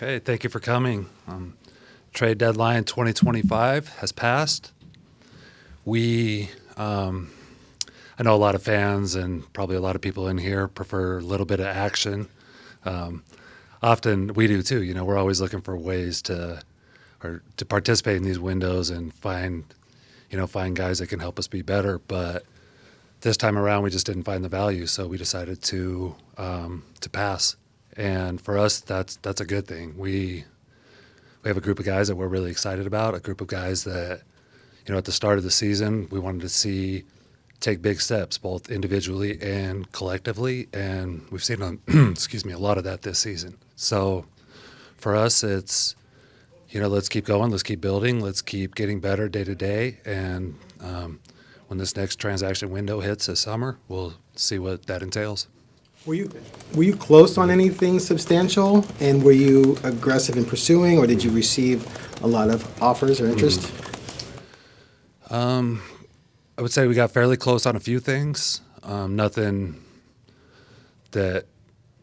Okay, thank you for coming. Trade deadline 2025 has passed. I know a lot of fans and probably a lot of people in here prefer a little bit of action. Often we do too. We're always looking for ways to participate in these windows and find guys that can help us be better. But this time around, we just didn't find the value, so we decided to pass. And for us, that's a good thing. We have a group of guys that we're really excited about, a group of guys that, at the start of the season, we wanted to see take big steps, both individually and collectively, and we've seen a lot of that this season. So for us, it's, let's keep going, let's keep building, let's keep getting better day to day, and when this next transaction window hits this summer, we'll see what that entails. Were you close on anything substantial, and were you aggressive in pursuing, or did you receive a lot of offers or interest? I would say we got fairly close on a few things. Nothing that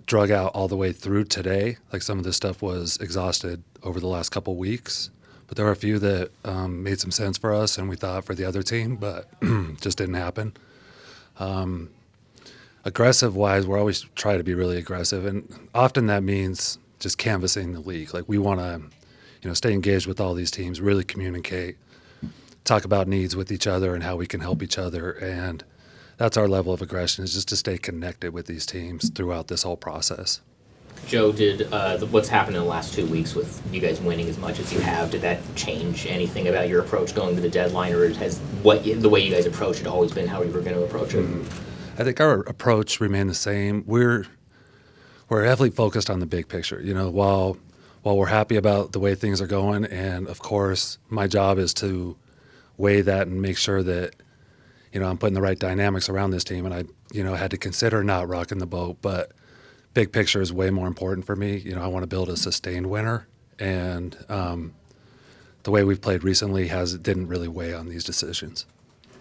drug out all the way through today. Like some of this stuff was exhausted over the last couple weeks, but there were a few that made some sense for us and we thought for the other team, but just didn't happen. Aggressive-wise, we're always trying to be really aggressive, and often that means just canvassing the league. Like we want to, stay engaged with all these teams, really communicate, talk about needs with each other and how we can help each other, and that's our level of aggression, is just to stay connected with these teams throughout this whole process. Joe, did what's happened in the last 2 weeks with you guys winning as much as you have, did that change anything about your approach going to the deadline, or has the way you guys approach it always been how you were going to approach it? I think our approach remained the same. We're heavily focused on the big picture. While we're happy about the way things are going, and of course my job is to weigh that and make sure that I'm putting the right dynamics around this team, and I had to consider not rocking the boat, but big picture is way more important for me. I want to build a sustained winner, and the way we've played recently didn't really weigh on these decisions.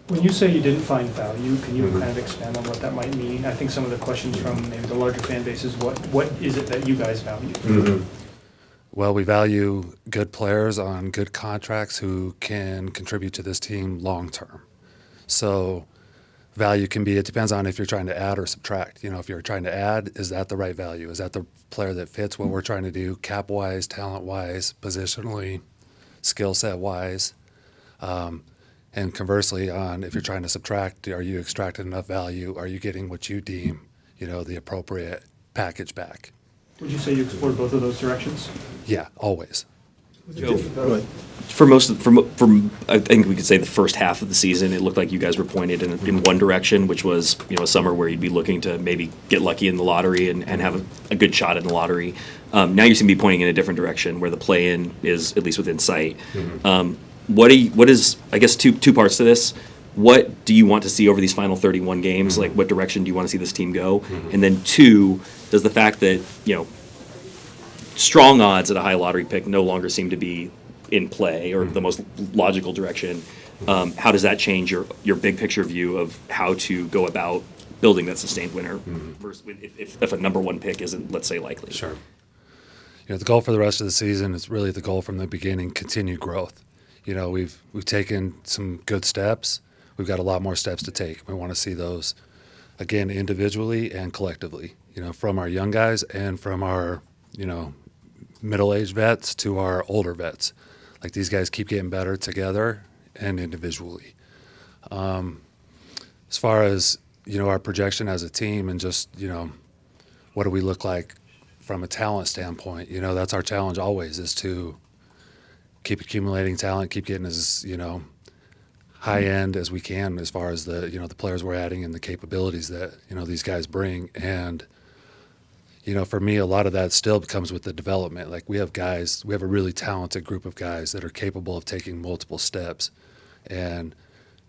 When you say you didn't find value, can you kind of expand on what that might mean? I think some of the questions from maybe the larger fan base is what is it that you guys value? Well, we value good players on good contracts who can contribute to this team long term. So value it depends on if you're trying to add or subtract. If you're trying to add, is that the right value? Is that the player that fits what we're trying to do, cap-wise, talent-wise, positionally, skill set-wise? And conversely, if you're trying to subtract, are you extracting enough value? Are you getting what you deem, the appropriate package back? Would you say you explored both of those directions? Yeah, always. Joe, for I think we could say the first half of the season, it looked like you guys were pointed in one direction, which was a summer where you'd be looking to maybe get lucky in the lottery and have a good shot in the lottery. Now you seem to be pointing in a different direction, where the play-in is at least within sight. What is, I guess, two parts to this. What do you want to see over these final 31 games? Like, what direction do you want to see this team go? And then two, does the fact that, strong odds at a high lottery pick no longer seem to be in play, or the most logical direction, how does that change your big picture view of how to go about building that sustained winner versus if a number one pick isn't, let's say, likely? Sure. The goal for the rest of the season is really the goal from the beginning: continued growth. We've taken some good steps. We've got a lot more steps to take. We want to see those, again, individually and collectively, from our young guys and from our, middle-aged vets to our older vets. Like, these guys keep getting better together and individually. As far as, our projection as a team and just, what do we look like from a talent standpoint, that's our challenge always, is to keep accumulating talent, keep getting as, high end as we can as far as the, the players we're adding and the capabilities that, these guys bring. And, for me, a lot of that still comes with the development. Like, we have a really talented group of guys that are capable of taking multiple steps. And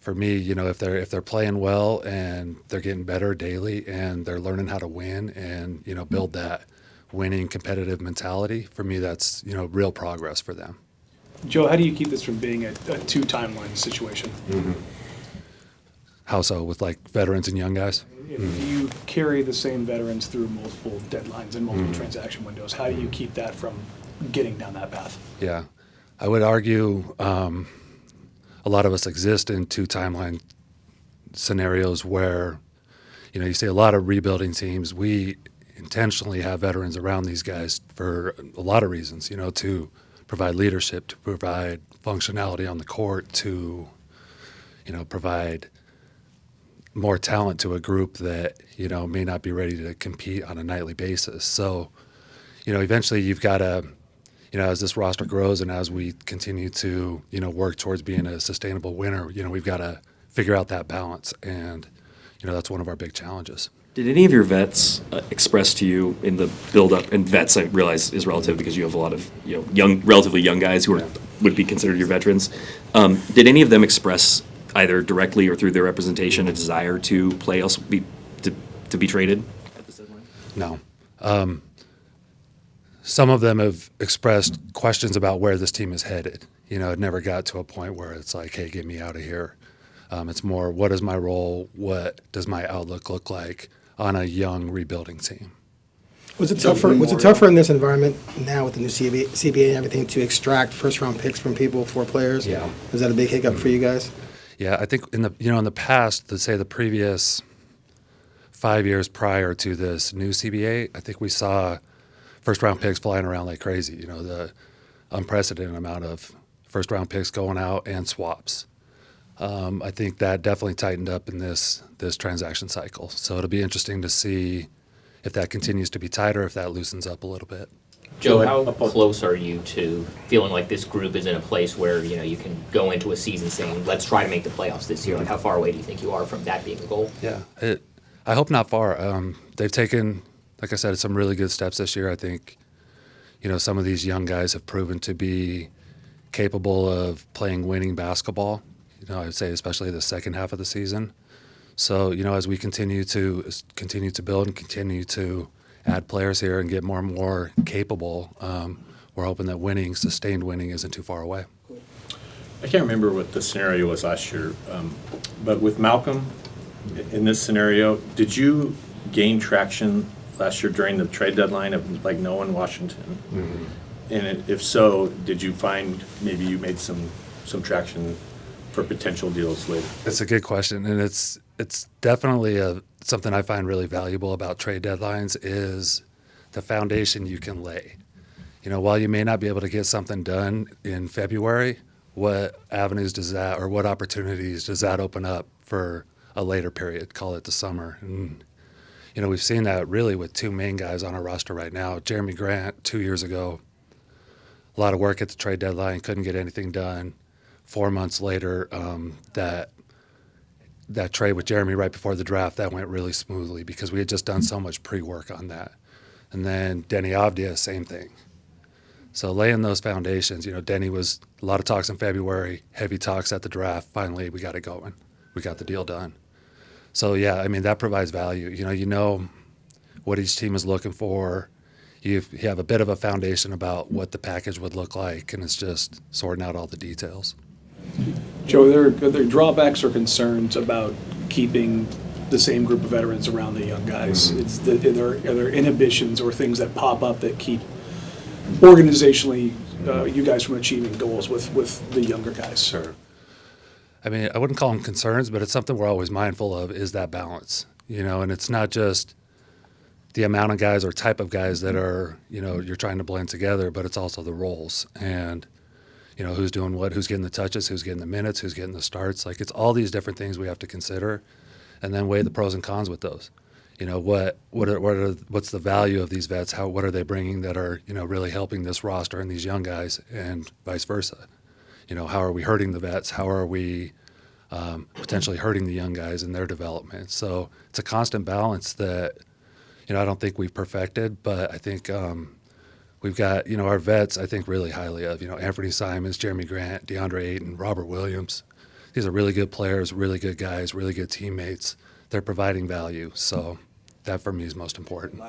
for me, if they're playing well and they're getting better daily and they're learning how to win and, build that winning competitive mentality, for me, that's, real progress for them. Joe, how do you keep this from being a two-timeline situation? How so, with like veterans and young guys? If you carry the same veterans through multiple deadlines and multiple transaction windows, how do you keep that from getting down that path? Yeah. I would argue a lot of us exist in two timeline scenarios where, you see a lot of rebuilding teams. We intentionally have veterans around these guys for a lot of reasons, to provide leadership, to provide functionality on the court, to, provide more talent to a group that, may not be ready to compete on a nightly basis. So, eventually you've got to, as this roster grows and as we continue to, work towards being a sustainable winner, we've got to figure out that balance. And, that's one of our big challenges. Did any of your vets express to you in the build-up, and vets I realize is relative because you have a lot of relatively young guys who would be considered your veterans. Did any of them express either directly or through their representation a desire to play to be traded at this deadline? No. Some of them have expressed questions about where this team is headed. It never got to a point where it's like, hey, get me out of here. It's more, what is my role? What does my outlook look like on a young rebuilding team? Was it tougher in this environment now with the new CBA and everything to extract first-round picks from people for players? Yeah. Was that a big hiccup for you guys? Yeah, I think in the past, let's say the previous 5 years prior to this new CBA, I think we saw first-round picks flying around like crazy. The unprecedented amount of first-round picks going out and swaps. I think that definitely tightened up in this transaction cycle. So it'll be interesting to see if that continues to be tighter, if that loosens up a little bit. Joe, how close are you to feeling like this group is in a place where, you can go into a season saying, let's try to make the playoffs this year? Like, how far away do you think you are from that being a goal? Yeah, I hope not far. They've taken, like I said, some really good steps this year. I think, some of these young guys have proven to be capable of playing winning basketball. I would say especially the second half of the season. So, as we continue to build and continue to add players here and get more and more capable, we're hoping that sustained winning isn't too far away. I can't remember what the scenario was last year, but with Malcolm, in this scenario, did you gain traction last year during the trade deadline of like no one Washington? Mm-hmm. And if so, did you find maybe you made some traction for potential deals later? It's a good question, and it's definitely something I find really valuable about trade deadlines is the foundation you can lay. While you may not be able to get something done in February, what avenues does that or what opportunities does that open up for a later period, call it the summer? And, we've seen that really with two main guys on our roster right now. Jeremy Grant, 2 years ago, a lot of work at the trade deadline, couldn't get anything done. 4 months later, that trade with Jeremy right before the draft, that went really smoothly because we had just done so much pre-work on that. And then Denny Avdia, same thing. So laying those foundations, Denny was a lot of talks in February, heavy talks at the draft. Finally, we got it going. We got the deal done. So, yeah, that provides value. You know what each team is looking for. You have a bit of a foundation about what the package would look like, and it's just sorting out all the details. Joe, are there drawbacks or concerns about keeping the same group of veterans around the young guys? Mm-hmm. Are there inhibitions or things that pop up that keep organizationally you guys from achieving goals with the younger guys? Sure. I wouldn't call them concerns, but it's something we're always mindful of is that balance, and it's not just the amount of guys or type of guys that are, you're trying to blend together, but it's also the roles and, who's doing what, who's getting the touches, who's getting the minutes, who's getting the starts. Like, it's all these different things we have to consider and then weigh the pros and cons with those. What's the value of these vets? What are they bringing that are, really helping this roster and these young guys and vice versa? How are we hurting the vets? How are we potentially hurting the young guys in their development? So it's a constant balance that, I don't think we've perfected, but I think we've got, our vets, I think really highly of, Anthony Simons, Jeremy Grant, DeAndre Ayton, Robert Williams. These are really good players, really good guys, really good teammates. They're providing value. So that for me is most important.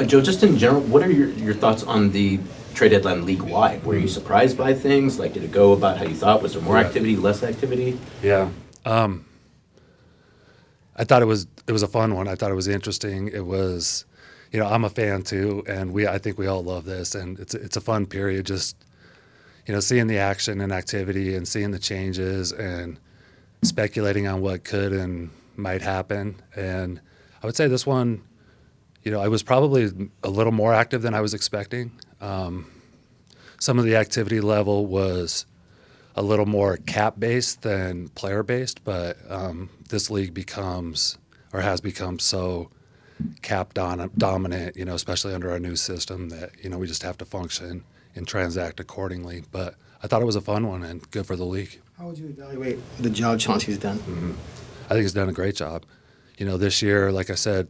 Joe, just in general, what are your thoughts on the trade deadline league-wide? Were you surprised by things? Like, did it go about how you thought? Was there more activity, less activity? Yeah. I thought it was a fun one. I thought it was interesting. It was, I'm a fan too, and I think we all love this, and it's a fun period. Just seeing the action and activity, and seeing the changes, and speculating on what could and might happen. And I would say this one, I was probably a little more active than I was expecting. Some of the activity level was a little more cap-based than player-based, but this league has become so dominant, especially under our new system, that, we just have to function and transact accordingly. But I thought it was a fun one and good for the league. How would you evaluate the job Chauncey's done? I think he's done a great job. This year, like I said,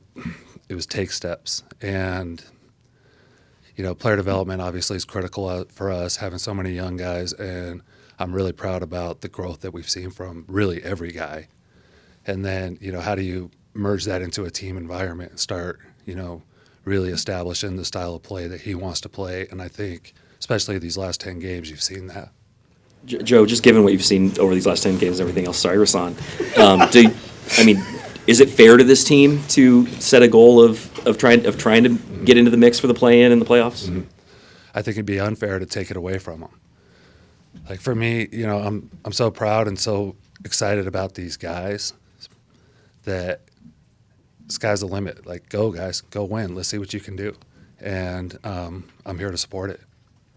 it was take steps. And, player development obviously is critical for us, having so many young guys. And I'm really proud about the growth that we've seen from really every guy. And then, how do you merge that into a team environment and start, really establishing the style of play that he wants to play? And I think, especially these last 10 games, you've seen that. Joe, just given what you've seen over these last 10 games and everything else, sorry, Rasan, is it fair to this team to set a goal of trying to get into the mix for the play-in and the playoffs? I think it'd be unfair to take it away from them. Like for me, I'm so proud and so excited about these guys that sky's the limit. Like, go guys, go win. Let's see what you can do. And I'm here to support it.